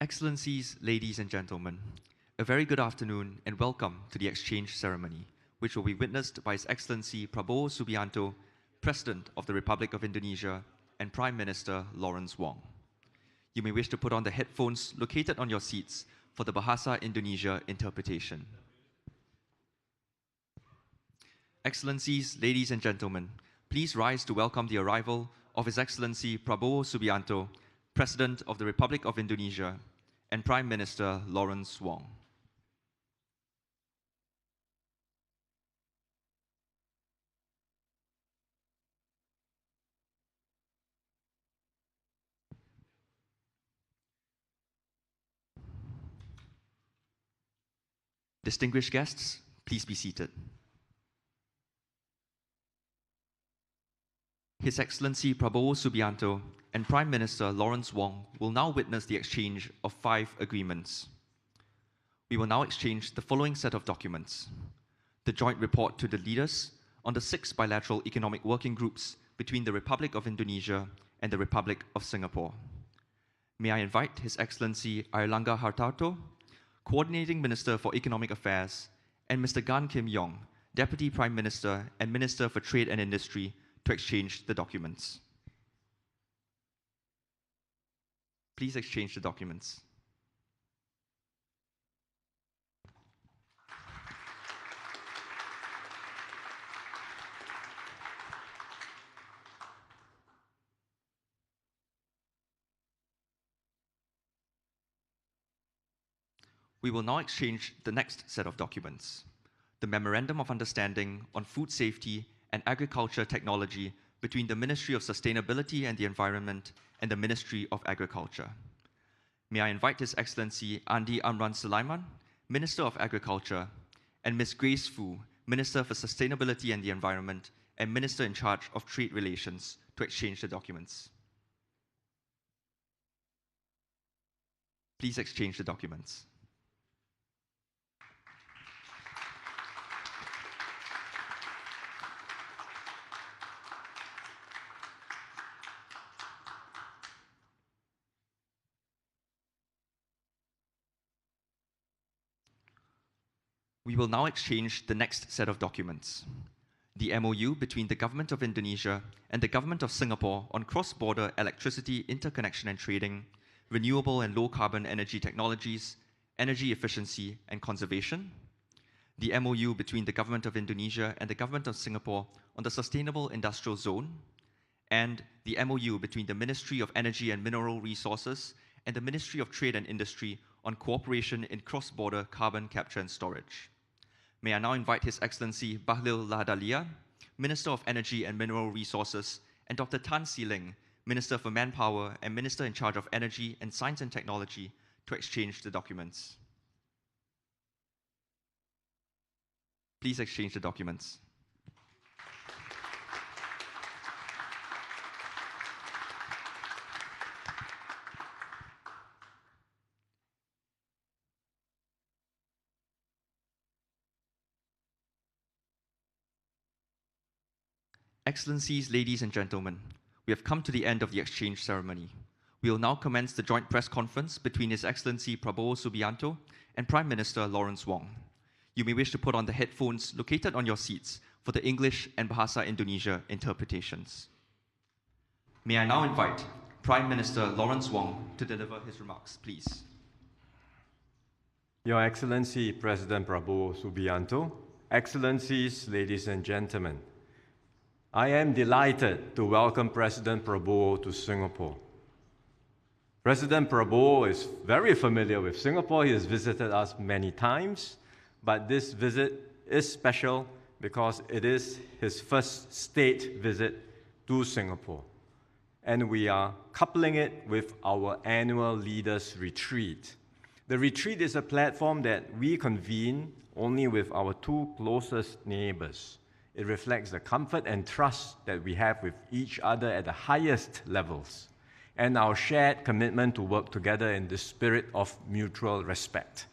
Excellencies, ladies and gentlemen, a very good afternoon and welcome to the exchange ceremony, which will be witnessed by His Excellency Prabowo Subianto, President of the Republic of Indonesia, and Prime Minister Lawrence Wong. You may wish to put on the headphones located on your seats for the Bahasa Indonesia interpretation. Excellencies, ladies and gentlemen, please rise to welcome the arrival of His Excellency Prabowo Subianto, President of the Republic of Indonesia, and Prime Minister Lawrence Wong. Distinguished guests, please be seated. His Excellency Prabowo Subianto and Prime Minister Lawrence Wong will now witness the exchange of 5 agreements. We will now exchange the following set of documents: the joint report to the leaders on the 6 bilateral economic working groups between the Republic of Indonesia and the Republic of Singapore. May I invite His Excellency Airlangga Hartarto, Coordinating Minister for Economic Affairs, and Mr. Gan Kim Yong, Deputy Prime Minister and Minister for Trade and Industry, to exchange the documents. Please exchange the documents. We will now exchange the next set of documents: the Memorandum of Understanding on Food Safety and Agriculture Technology between the Ministry of Sustainability and the Environment and the Ministry of Agriculture. May I invite His Excellency Andi Amran Sulaiman, Minister of Agriculture, and Ms. Grace Fu, Minister for Sustainability and the Environment and Minister in charge of Trade Relations, to exchange the documents. Please exchange the documents. We will now exchange the next set of documents: the MOU between the Government of Indonesia and the Government of Singapore on cross-border electricity interconnection and trading, renewable and low-carbon energy technologies, energy efficiency and conservation, the MOU between the Government of Indonesia and the Government of Singapore on the Sustainable Industrial Zone, and the MOU between the Ministry of Energy and Mineral Resources and the Ministry of Trade and Industry on cooperation in cross-border carbon capture and storage. May I now invite His Excellency Bahlil Lahadalia, Minister of Energy and Mineral Resources, and Dr. Tan See Leng, Minister for Manpower and Minister in charge of Energy and Science and Technology, to exchange the documents. Please exchange the documents. Excellencies, ladies and gentlemen, we have come to the end of the exchange ceremony. We will now commence the joint press conference between His Excellency Prabowo Subianto and Prime Minister Lawrence Wong. You may wish to put on the headphones located on your seats for the English and Bahasa Indonesia interpretations. May I now invite Prime Minister Lawrence Wong to deliver his remarks, please. Your Excellency President Prabowo Subianto, Excellencies, ladies and gentlemen, I am delighted to welcome President Prabowo to Singapore. President Prabowo is very familiar with Singapore. He has visited us many times, but this visit is special because it is his first state visit to Singapore. And we are coupling it with our annual Leaders Retreat. The retreat is a platform that we convene only with our 2 closest neighbors. It reflects the comfort and trust that we have with each other at the highest levels, and our shared commitment to work together in the spirit of mutual respect.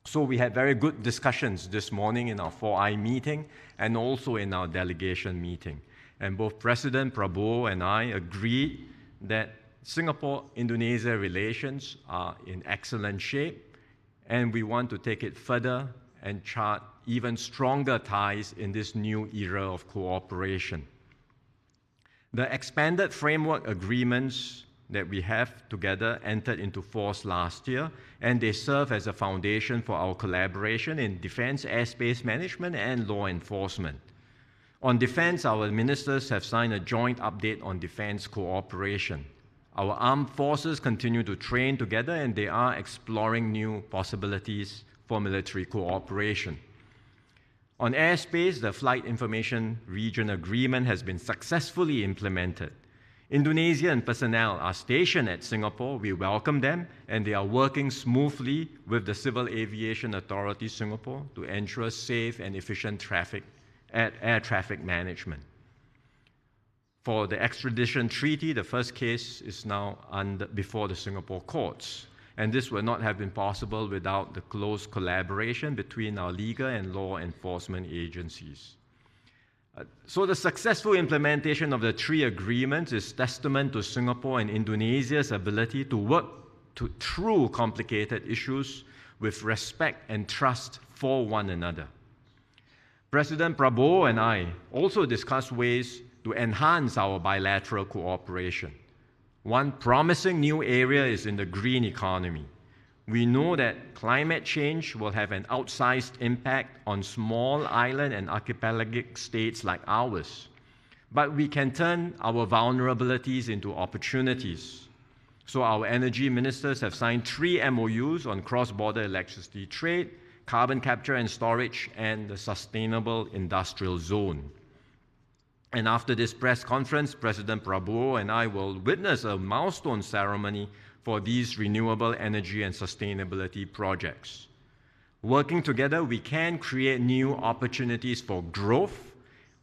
So we had very good discussions this morning in our 4i meeting and also in our delegation meeting. And both President Prabowo and I agreed that Singapore-Indonesia relations are in excellent shape, and we want to take it further and chart even stronger ties in this new era of cooperation. The expanded framework agreements that we have together entered into force last year, and they serve as a foundation for our collaboration in defense, airspace management, and law enforcement. On defense, our ministers have signed a joint update on defense cooperation. Our armed forces continue to train together, and they are exploring new possibilities for military cooperation. On airspace, the Flight Information Region Agreement has been successfully implemented. Indonesian personnel are stationed at Singapore. We welcome them, and they are working smoothly with the Civil Aviation Authority Singapore to ensure safe and efficient air traffic management. For the extradition treaty, the first case is now before the Singapore courts. And this would not have been possible without the close collaboration between our legal and law enforcement agencies. So the successful implementation of the three agreements is testament to Singapore and Indonesia's ability to work through complicated issues with respect and trust for one another. President Prabowo and I also discussed ways to enhance our bilateral cooperation. One promising new area is in the green economy. We know that climate change will have an outsized impact on small island and archipelagic states like ours. But we can turn our vulnerabilities into opportunities. So our energy ministers have signed 3 MOUs on cross-border electricity trade, carbon capture and storage, and the sustainable industrial zone. And after this press conference, President Prabowo and I will witness a milestone ceremony for these renewable energy and sustainability projects. Working together, we can create new opportunities for growth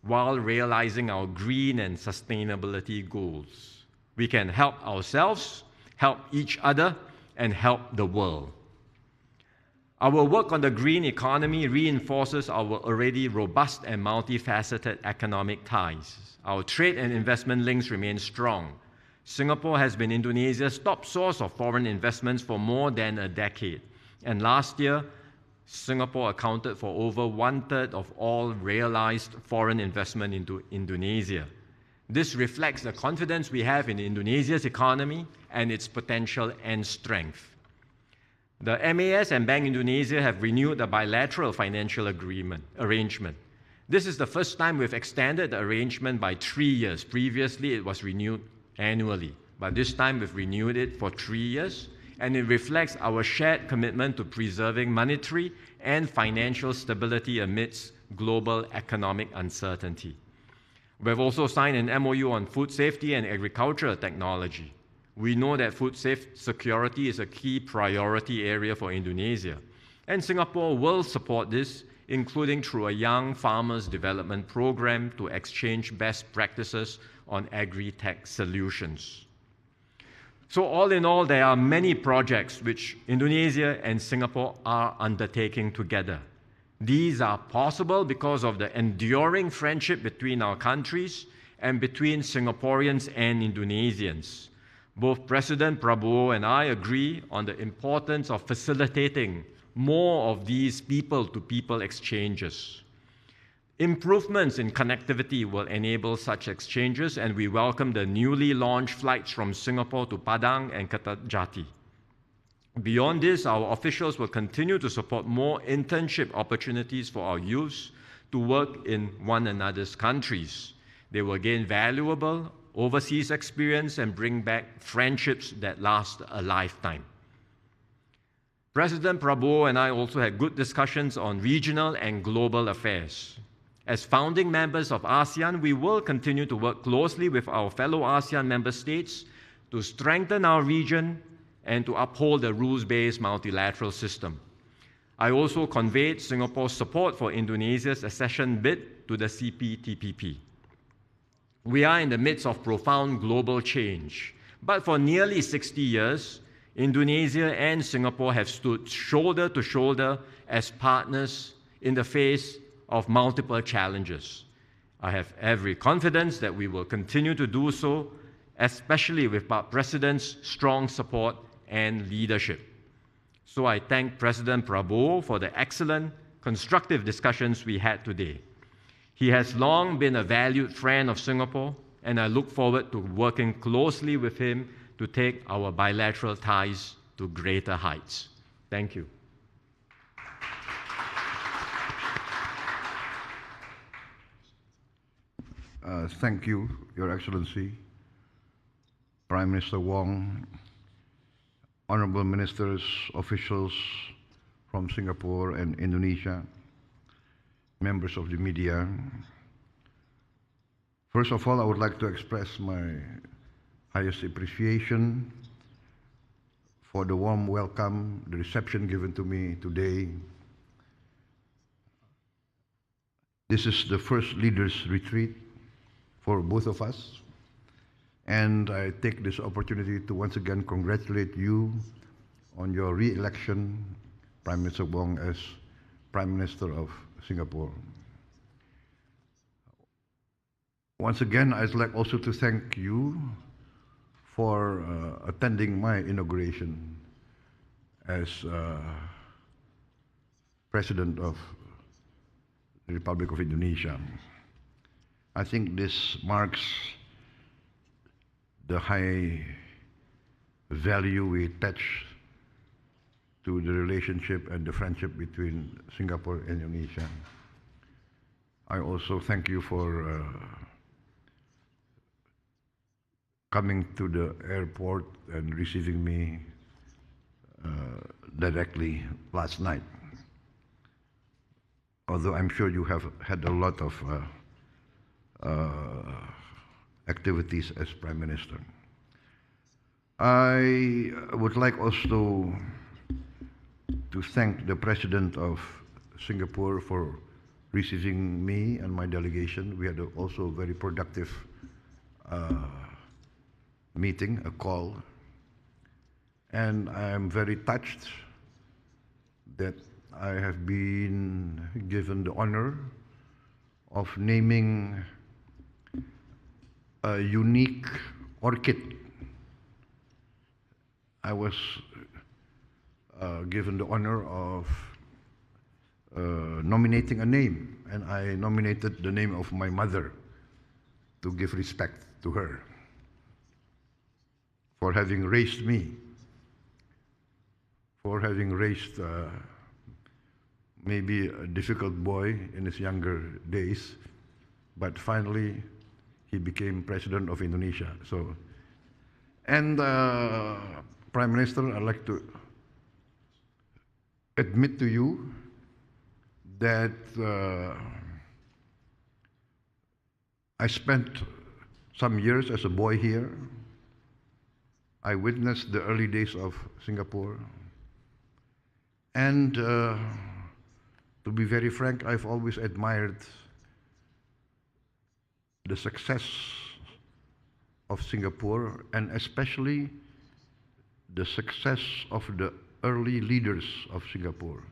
while realizing our green and sustainability goals. We can help ourselves, help each other, and help the world. Our work on the green economy reinforces our already robust and multifaceted economic ties. Our trade and investment links remain strong. Singapore has been Indonesia's top source of foreign investments for more than a decade. And last year, Singapore accounted for over 1/3 of all realized foreign investment into Indonesia. This reflects the confidence we have in Indonesia's economy and its potential and strength. The MAS and Bank Indonesia have renewed the bilateral financial arrangement. This is the first time we've extended the arrangement by 3 years. Previously, it was renewed annually, but this time we've renewed it for 3 years, and it reflects our shared commitment to preserving monetary and financial stability amidst global economic uncertainty. We've also signed an MOU on food safety and agricultural technology. We know that food security is a key priority area for Indonesia, and Singapore will support this, including through a young farmers development program to exchange best practices on agri-tech solutions. So all in all, there are many projects which Indonesia and Singapore are undertaking together. These are possible because of the enduring friendship between our countries and between Singaporeans and Indonesians. Both President Prabowo and I agree on the importance of facilitating more of these people-to-people exchanges. Improvements in connectivity will enable such exchanges, and we welcome the newly launched flights from Singapore to Padang and Kertajati. Beyond this, our officials will continue to support more internship opportunities for our youths to work in one another's countries. They will gain valuable overseas experience and bring back friendships that last a lifetime. President Prabowo and I also had good discussions on regional and global affairs. As founding members of ASEAN, we will continue to work closely with our fellow ASEAN member states to strengthen our region and to uphold the rules-based multilateral system. I also conveyed Singapore's support for Indonesia's accession bid to the CPTPP. We are in the midst of profound global change, but for nearly 60 years, Indonesia and Singapore have stood shoulder to shoulder as partners in the face of multiple challenges. I have every confidence that we will continue to do so especially with our President's strong support and leadership. So I thank President Prabowo for the excellent, constructive discussions we had today. He has long been a valued friend of Singapore, and I look forward to working closely with him to take our bilateral ties to greater heights. Thank you. Thank you, Your Excellency, Prime Minister Wong, honorable ministers, officials from Singapore and Indonesia, members of the media. First of all, I would like to express my highest appreciation for the warm welcome, the reception given to me today. This is the first leaders' retreat for both of us, and I take this opportunity to once again congratulate you on your re-election, Prime Minister Wong, as Prime Minister of Singapore. Once again, I'd like also to thank you for attending my inauguration as President of the Republic of Indonesia. I think this marks the high value we attach to the relationship and the friendship between Singapore and Indonesia. I also thank you for coming to the airport and receiving me directly last night. Although I'm sure you have had a lot of activities as Prime Minister. I would like also to thank the President of Singapore for receiving me and my delegation. We had also a very productive meeting, a call, and I am very touched that I have been given the honor of naming a unique orchid. I was given the honor of nominating a name, and I nominated the name of my mother to give respect to her for having raised me, for having raised maybe a difficult boy in his younger days, but finally he became President of Indonesia. So, and Prime Minister, I'd like to admit to you that I spent some years as a boy here. I witnessed the early days of Singapore. And to be very frank, I've always admired the success of Singapore, and especially the success of the early leaders of Singapore.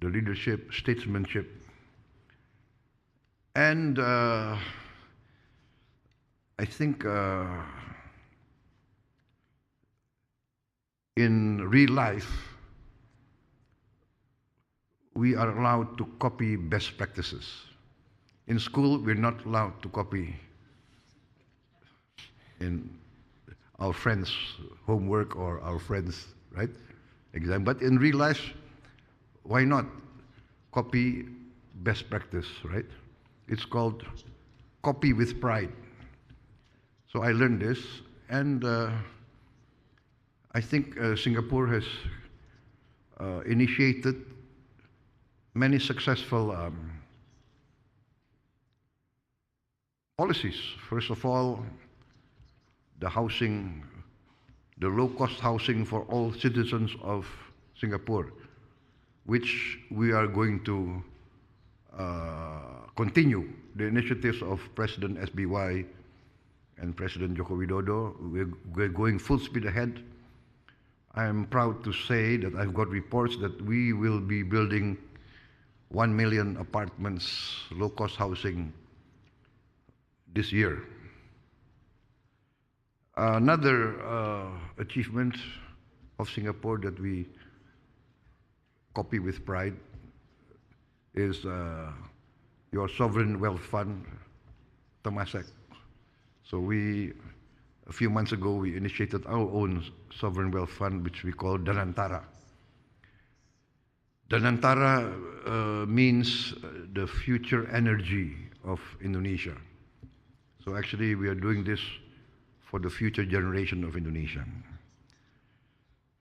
The leadership, statesmanship. And I think in real life, we are allowed to copy best practices. In school, we're not allowed to copy in our friends' homework or our friends', right, exam. But in real life, why not copy best practice, right? It's called copy with pride. So I learned this, and I think Singapore has initiated many successful policies. First of all, the housing, the low-cost housing for all citizens of Singapore, which we are going to continue. The initiatives of President SBY and President Joko Widodo, we're going full speed ahead. I am proud to say that I've got reports that we will be building 1 million apartments, low-cost housing this year. Another achievement of Singapore that we copy with pride is your sovereign wealth fund, Temasek. So a few months ago, we initiated our own sovereign wealth fund, which we call Danantara. Danantara means the future energy of Indonesia. So actually, we are doing this for the future generation of Indonesia.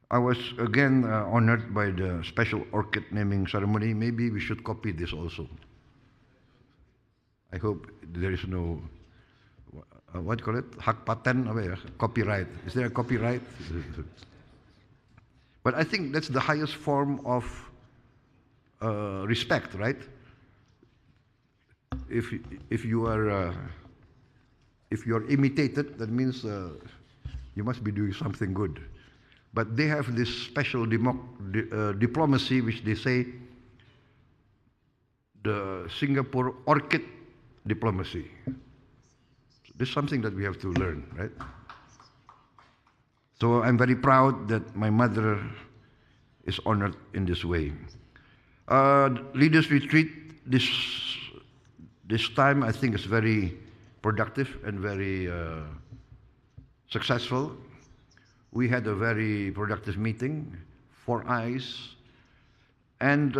I was again honored by the special orchid naming ceremony. Maybe we should copy this also. I hope there is no, what do you call it? Hak paten, copyright. Is there a copyright? But I think that's the highest form of respect, right? If you are imitated, that means you must be doing something good. But they have this special diplomacy, which they say the Singapore orchid diplomacy. This is something that we have to learn, right? So I'm very proud that my mother is honored in this way. Leaders retreat this time, I think, is very productive and very successful. We had a very productive meeting, 4 eyes, and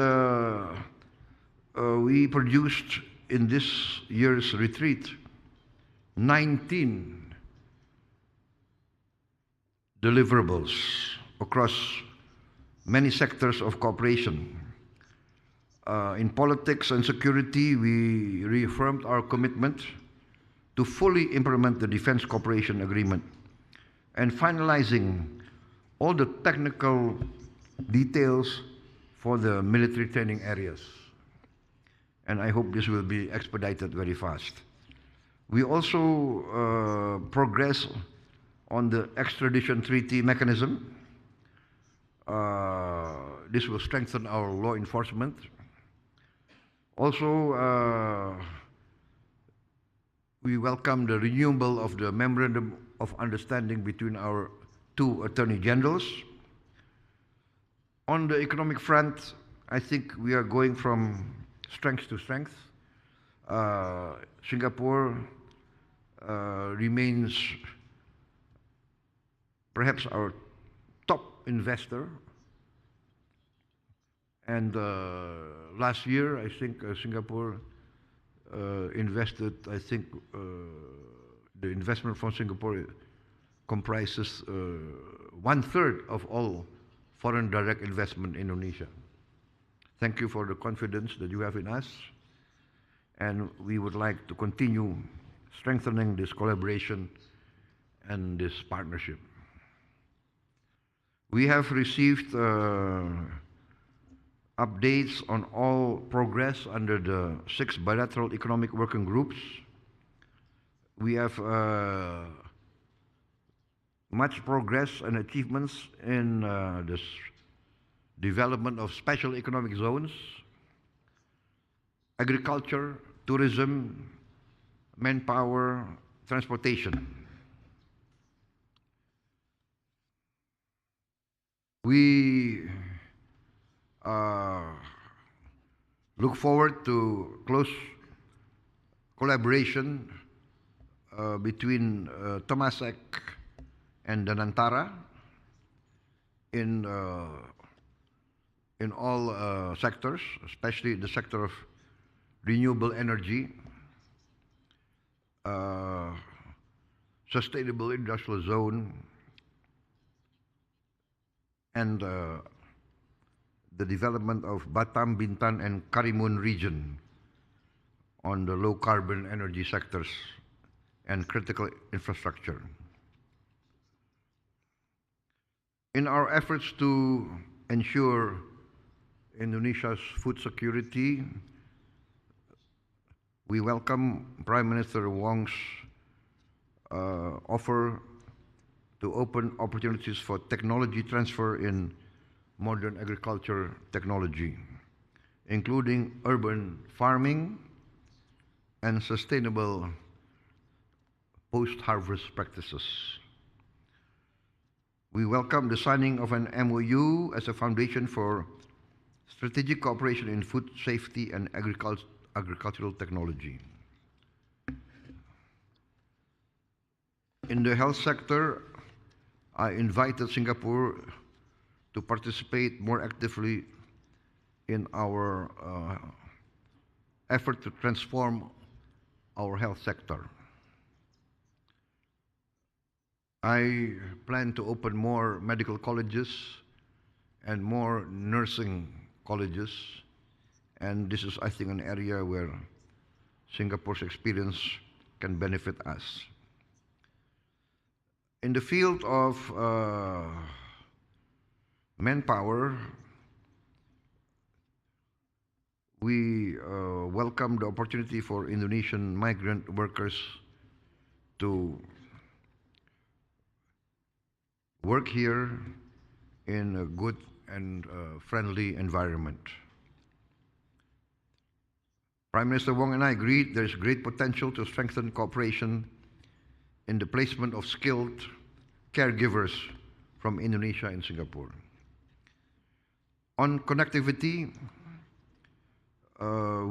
we produced in this year's retreat 19 deliverables across many sectors of cooperation. In politics and security, we reaffirmed our commitment to fully implement the Defense Cooperation Agreement and finalizing all the technical details for the military training areas. And I hope this will be expedited very fast. We also progress on the extradition treaty mechanism. This will strengthen our law enforcement. Also, we welcome the renewal of the Memorandum of Understanding between our 2 Attorney Generals. On the economic front, I think we are going from strength to strength. Singapore remains perhaps our top investor. And last year, I think Singapore invested, I think the investment from Singapore comprises 1/3 of all foreign direct investment in Indonesia. Thank you for the confidence that you have in us. And we would like to continue strengthening this collaboration and this partnership. We have received updates on all progress under the 6 bilateral economic working groups. We have much progress and achievements in this development of special economic zones, agriculture, tourism, manpower, transportation. We look forward to close collaboration between Temasek and Danantara in all sectors, especially the sector of renewable energy, sustainable industrial zone, and the development of Batam, Bintan, and Karimun region on the low carbon energy sectors and critical infrastructure. In our efforts to ensure Indonesia's food security, we welcome Prime Minister Wong's offer to open opportunities for technology transfer in modern agriculture technology, including urban farming and sustainable post-harvest practices. We welcome the signing of an MOU as a foundation for strategic cooperation in food safety and agricultural technology. In the health sector, I invited Singapore to participate more actively in our effort to transform our health sector. I plan to open more medical colleges and more nursing colleges, and this is, I think, an area where Singapore's experience can benefit us. In the field of manpower, we welcome the opportunity for Indonesian migrant workers to work here in a good and friendly environment. Prime Minister Wong and I agreed there is great potential to strengthen cooperation in the placement of skilled caregivers from Indonesia and Singapore. On connectivity,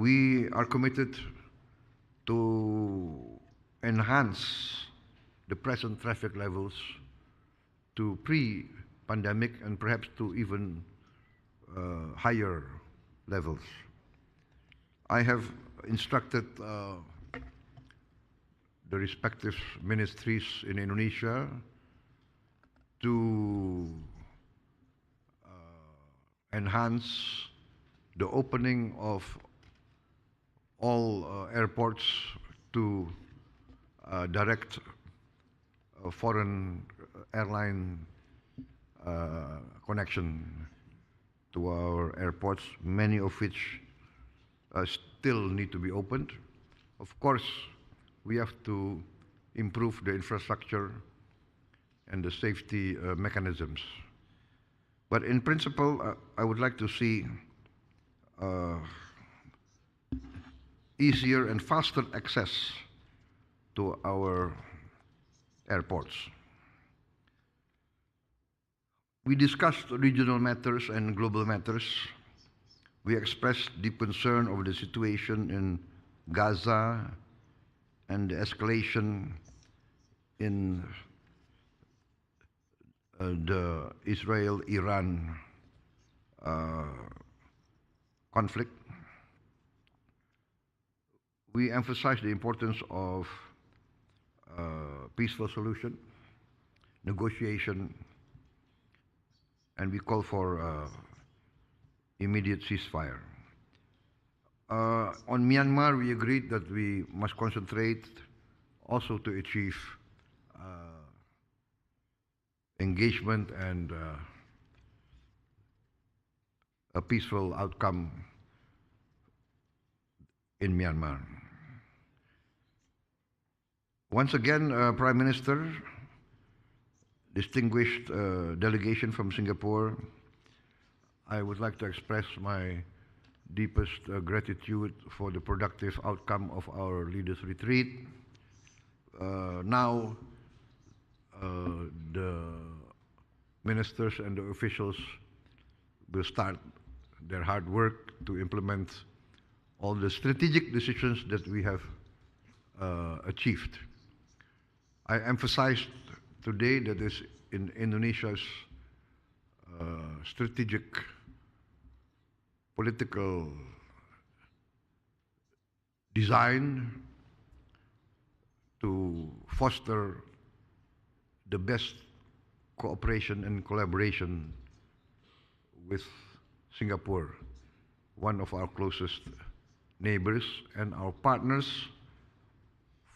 we are committed to enhance the present traffic levels to pre-pandemic and perhaps to even higher levels. I have instructed the respective ministries in Indonesia to enhance the opening of all airports to direct foreign airline connection to our airports, many of which still need to be opened. Of course, we have to improve the infrastructure and the safety mechanisms. But in principle, I would like to see easier and faster access to our airports. We discussed regional matters and global matters. We expressed deep concern over the situation in Gaza and the escalation in the Israel-Iran conflict. We emphasized the importance of peaceful solution, negotiation, and we call for immediate ceasefire. On Myanmar, we agreed that we must concentrate also to achieve engagement and a peaceful outcome in Myanmar. Once again, Prime Minister, distinguished delegation from Singapore, I would like to express my deepest gratitude for the productive outcome of our leaders' retreat. Now, the ministers and the officials will start their hard work to implement all the strategic decisions that we have achieved. I emphasized today that is in Indonesia's strategic political design to foster the best cooperation and collaboration with Singapore, one of our closest neighbors and our partners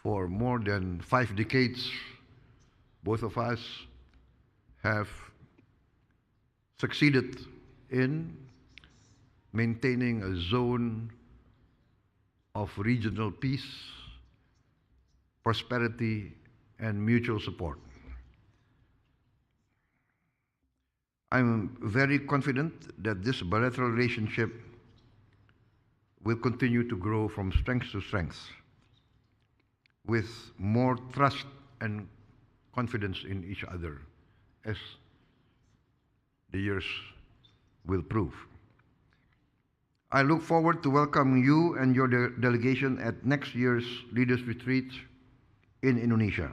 for more than 5 decades. Both of us have succeeded in maintaining a zone of regional peace, prosperity, and mutual support. I'm very confident that this bilateral relationship will continue to grow from strength to strength with more trust and confidence in each other as the years will prove. I look forward to welcoming you and your delegation at next year's Leaders Retreat in Indonesia.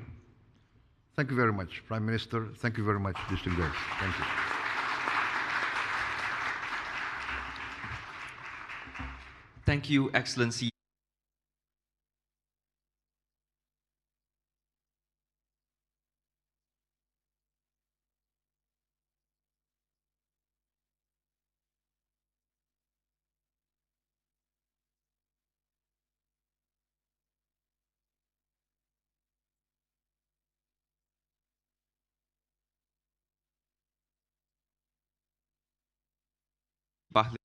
Thank you very much, Prime Minister. Thank you very much, distinguished guests. Thank you. Thank you, Excellency. Bahlil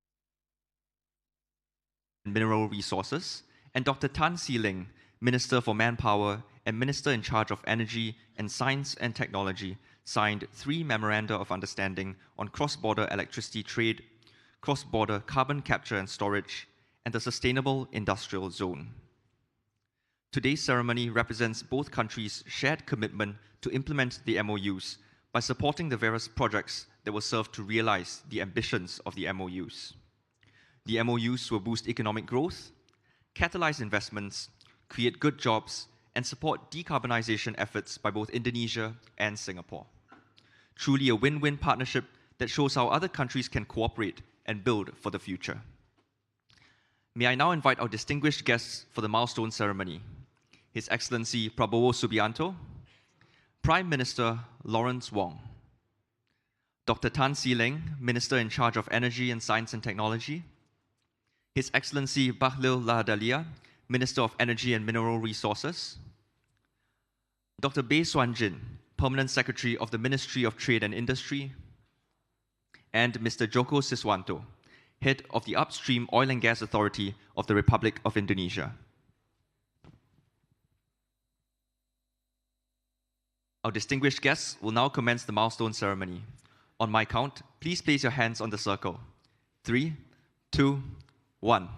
Mineral Resources, and Dr. Tan See Leng, Minister for Manpower and Minister in charge of Energy and Science and Technology, signed 3 memoranda of understanding on cross-border electricity trade, cross-border carbon capture and storage, and the Sustainable Industrial Zone. Today's ceremony represents both countries' shared commitment to implement the MOUs by supporting the various projects that will serve to realize the ambitions of the MOUs. The MOUs will boost economic growth, catalyze investments, create good jobs, and support decarbonization efforts by both Indonesia and Singapore. Truly a win-win partnership that shows how other countries can cooperate and build for the future. May I now invite our distinguished guests for the milestone ceremony. His Excellency Prabowo Subianto, Prime Minister Lawrence Wong, Dr. Tan See Leng, Minister in charge of Energy and Science and Technology, His Excellency Bahlil Lahadalia, Minister of Energy and Mineral Resources, Dr. Bae Suan Jin, Permanent Secretary of the Ministry of Trade and Industry, and Mr. Joko Siswanto, Head of the Upstream Oil and Gas Authority of the Republic of Indonesia. Our distinguished guests will now commence the milestone ceremony. On my count, please place your hands on the circle. 3, 2, 1.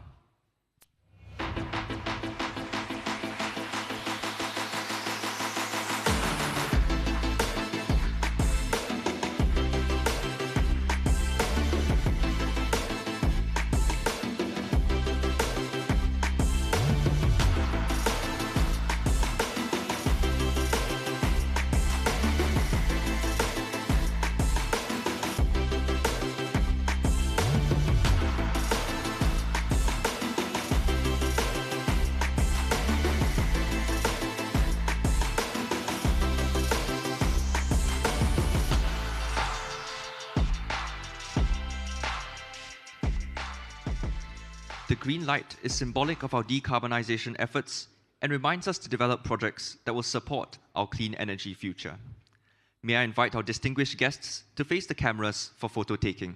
The green light is symbolic of our decarbonization efforts and reminds us to develop projects that will support our clean energy future. May I invite our distinguished guests to face the cameras for photo taking.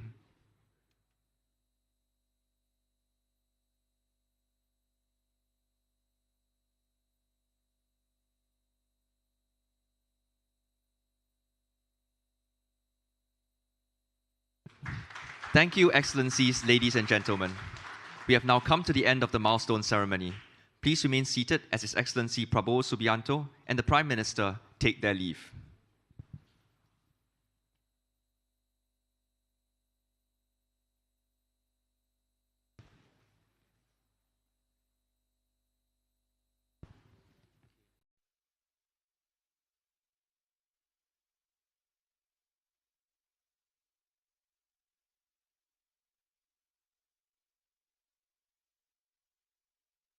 Thank you, Excellencies, ladies and gentlemen. We have now come to the end of the milestone ceremony. Please remain seated as His Excellency Prabowo Subianto and the Prime Minister take their leave.